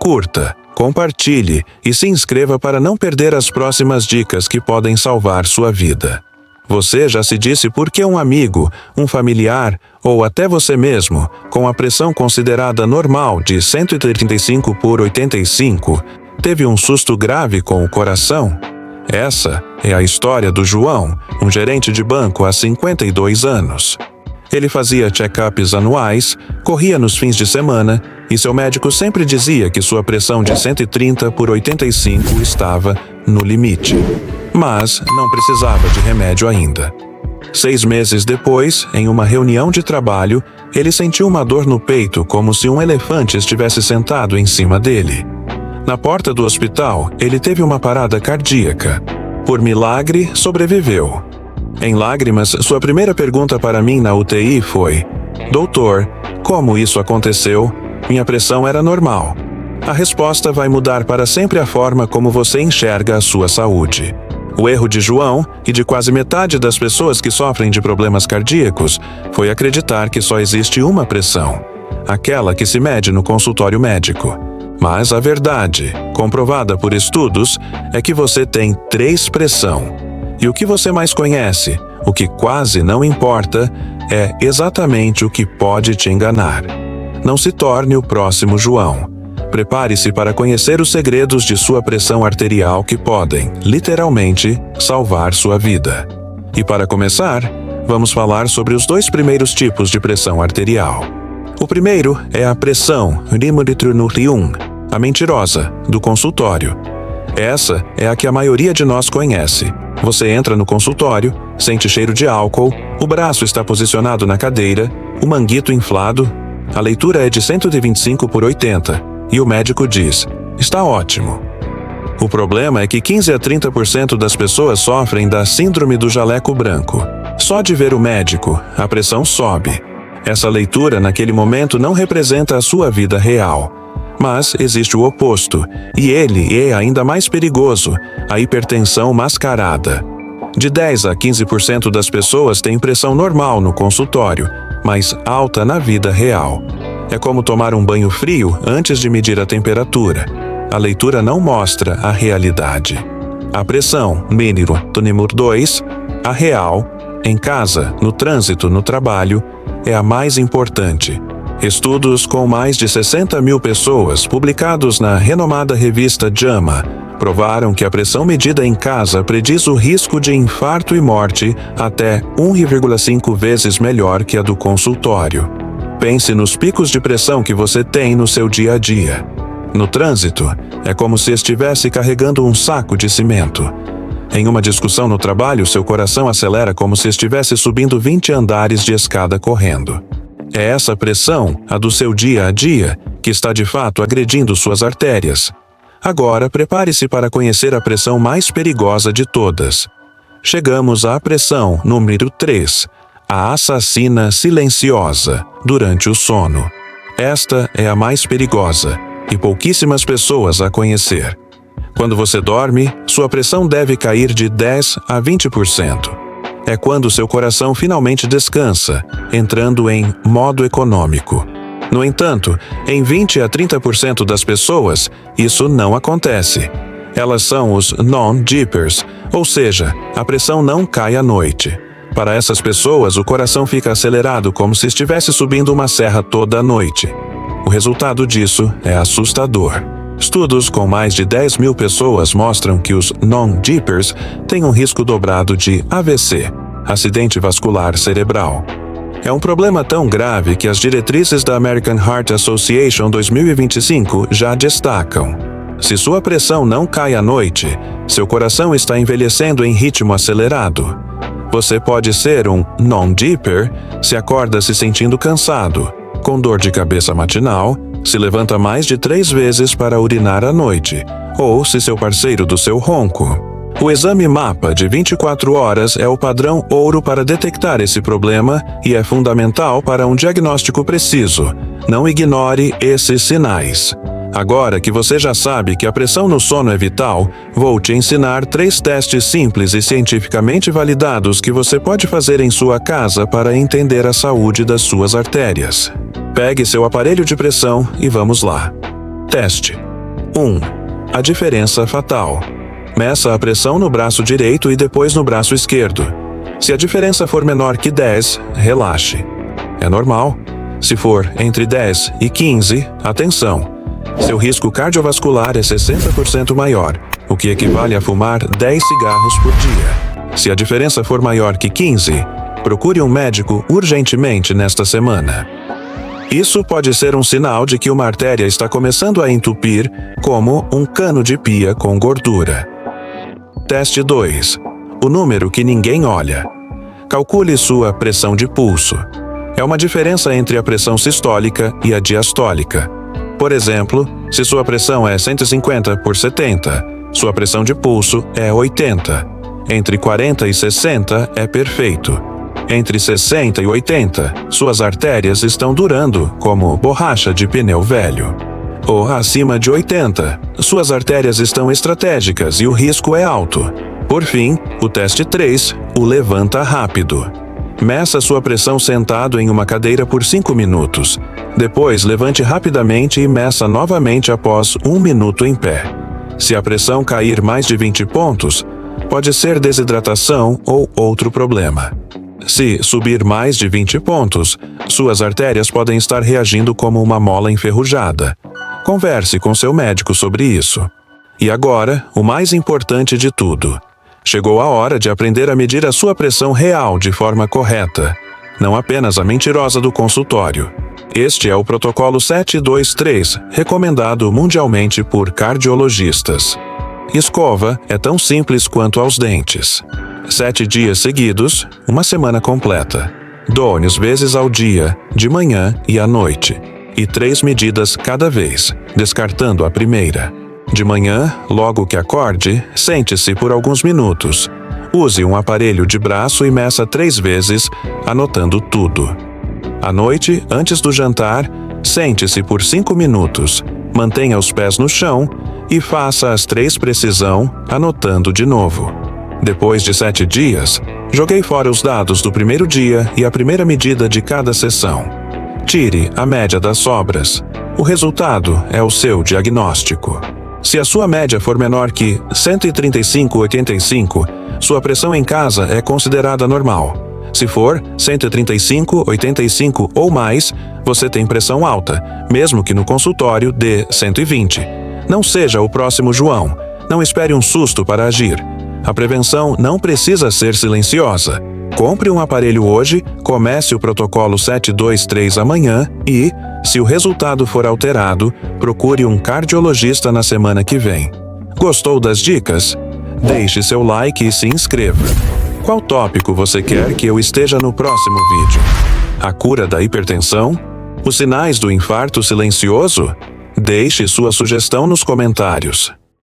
curta, compartilhe e se inscreva para não perder as próximas dicas que podem salvar sua vida. Você já se disse por que um amigo, um familiar ou até você mesmo, com a pressão considerada normal de 135 por 85, teve um susto grave com o coração? Essa é a história do João, um gerente de banco há 52 anos. Ele fazia check-ups anuais, corria nos fins de semana e seu médico sempre dizia que sua pressão de 130 por 85 estava no limite. Mas não precisava de remédio ainda. 6 meses depois, em uma reunião de trabalho, ele sentiu uma dor no peito como se um elefante estivesse sentado em cima dele. Na porta do hospital, ele teve uma parada cardíaca. Por milagre, sobreviveu. Em lágrimas, sua primeira pergunta para mim na UTI foi: "Doutor, como isso aconteceu? Minha pressão era normal." A resposta vai mudar para sempre a forma como você enxerga a sua saúde. O erro de João e de quase metade das pessoas que sofrem de problemas cardíacos foi acreditar que só existe uma pressão, aquela que se mede no consultório médico. Mas a verdade, comprovada por estudos, é que você tem 3 pressões. E o que você mais conhece, o que quase não importa, é exatamente o que pode te enganar. Não se torne o próximo João. Prepare-se para conhecer os segredos de sua pressão arterial que podem, literalmente, salvar sua vida. E para começar, vamos falar sobre os 2 primeiros tipos de pressão arterial. O primeiro é a pressão Rimonitronurium, a mentirosa, do consultório. Essa é a que a maioria de nós conhece. Você entra no consultório, sente cheiro de álcool, o braço está posicionado na cadeira, o manguito inflado, a leitura é de 125 por 80 e o médico diz: "Está ótimo." O problema é que 15 a 30% das pessoas sofrem da síndrome do jaleco branco. Só de ver o médico, a pressão sobe. Essa leitura naquele momento não representa a sua vida real. Mas existe o oposto, e ele é ainda mais perigoso, a hipertensão mascarada. De 10 a 15% das pessoas têm pressão normal no consultório, mas alta na vida real. É como tomar um banho frio antes de medir a temperatura. A leitura não mostra a realidade. A pressão mínimo número 2, a real, em casa, no trânsito, no trabalho, é a mais importante. Estudos com mais de 60 mil pessoas, publicados na renomada revista JAMA, provaram que a pressão medida em casa prediz o risco de infarto e morte até 1,5 vezes melhor que a do consultório. Pense nos picos de pressão que você tem no seu dia a dia. No trânsito, é como se estivesse carregando um saco de cimento. Em uma discussão no trabalho, seu coração acelera como se estivesse subindo 20 andares de escada correndo. É essa pressão, a do seu dia a dia, que está de fato agredindo suas artérias. Agora, prepare-se para conhecer a pressão mais perigosa de todas. Chegamos à pressão número 3, a assassina silenciosa, durante o sono. Esta é a mais perigosa, e pouquíssimas pessoas a conhecer. Quando você dorme, sua pressão deve cair de 10 a 20%. É quando seu coração finalmente descansa, entrando em modo econômico. No entanto, em 20 a 30% das pessoas, isso não acontece. Elas são os non-dippers, ou seja, a pressão não cai à noite. Para essas pessoas, o coração fica acelerado como se estivesse subindo uma serra toda a noite. O resultado disso é assustador. Estudos com mais de 10 mil pessoas mostram que os non-dippers têm um risco dobrado de AVC, acidente vascular cerebral. É um problema tão grave que as diretrizes da American Heart Association 2025 já destacam. Se sua pressão não cai à noite, seu coração está envelhecendo em ritmo acelerado. Você pode ser um non-dipper se acorda se sentindo cansado, com dor de cabeça matinal, se levanta mais de 3 vezes para urinar à noite, ou se seu parceiro do seu ronco. O exame MAPA de 24 horas é o padrão ouro para detectar esse problema e é fundamental para um diagnóstico preciso. Não ignore esses sinais. Agora que você já sabe que a pressão no sono é vital, vou te ensinar 3 testes simples e cientificamente validados que você pode fazer em sua casa para entender a saúde das suas artérias. Pegue seu aparelho de pressão e vamos lá. Teste. 1. A diferença fatal. Meça a pressão no braço direito e depois no braço esquerdo. Se a diferença for menor que 10, relaxe. É normal. Se for entre 10 e 15, atenção. Seu risco cardiovascular é 60% maior, o que equivale a fumar 10 cigarros por dia. Se a diferença for maior que 15, procure um médico urgentemente nesta semana. Isso pode ser um sinal de que uma artéria está começando a entupir, como um cano de pia com gordura. Teste 2. O número que ninguém olha. Calcule sua pressão de pulso. É uma diferença entre a pressão sistólica e a diastólica. Por exemplo, se sua pressão é 150 por 70, sua pressão de pulso é 80. Entre 40 e 60 é perfeito. Entre 60 e 80, suas artérias estão durando como borracha de pneu velho. Ou acima de 80, suas artérias estão estratégicas e o risco é alto. Por fim, o teste 3, o levanta rápido. Meça sua pressão sentado em uma cadeira por 5 minutos. Depois, levante rapidamente e meça novamente após 1 minuto em pé. Se a pressão cair mais de 20 pontos, pode ser desidratação ou outro problema. Se subir mais de 20 pontos, suas artérias podem estar reagindo como uma mola enferrujada. Converse com seu médico sobre isso. E agora, o mais importante de tudo. Chegou a hora de aprender a medir a sua pressão real de forma correta, não apenas a mentirosa do consultório. Este é o protocolo 723, recomendado mundialmente por cardiologistas. Escova é tão simples quanto aos dentes. 7 dias seguidos, uma semana completa. Dones vezes ao dia, de manhã e à noite. E 3 medidas cada vez, descartando a primeira. De manhã, logo que acorde, sente-se por alguns minutos. Use um aparelho de braço e meça 3 vezes, anotando tudo. À noite, antes do jantar, sente-se por 5 minutos. Mantenha os pés no chão e faça as 3 precisão, anotando de novo. Depois de 7 dias, joguei fora os dados do primeiro dia e a primeira medida de cada sessão. Tire a média das sobras. O resultado é o seu diagnóstico. Se a sua média for menor que 135/85, sua pressão em casa é considerada normal. Se for 135/85 ou mais, você tem pressão alta, mesmo que no consultório dê 120. Não seja o próximo João. Não espere um susto para agir. A prevenção não precisa ser silenciosa. Compre um aparelho hoje, comece o protocolo 723 amanhã e, se o resultado for alterado, procure um cardiologista na semana que vem. Gostou das dicas? Deixe seu like e se inscreva. Qual tópico você quer que eu esteja no próximo vídeo? A cura da hipertensão? Os sinais do infarto silencioso? Deixe sua sugestão nos comentários.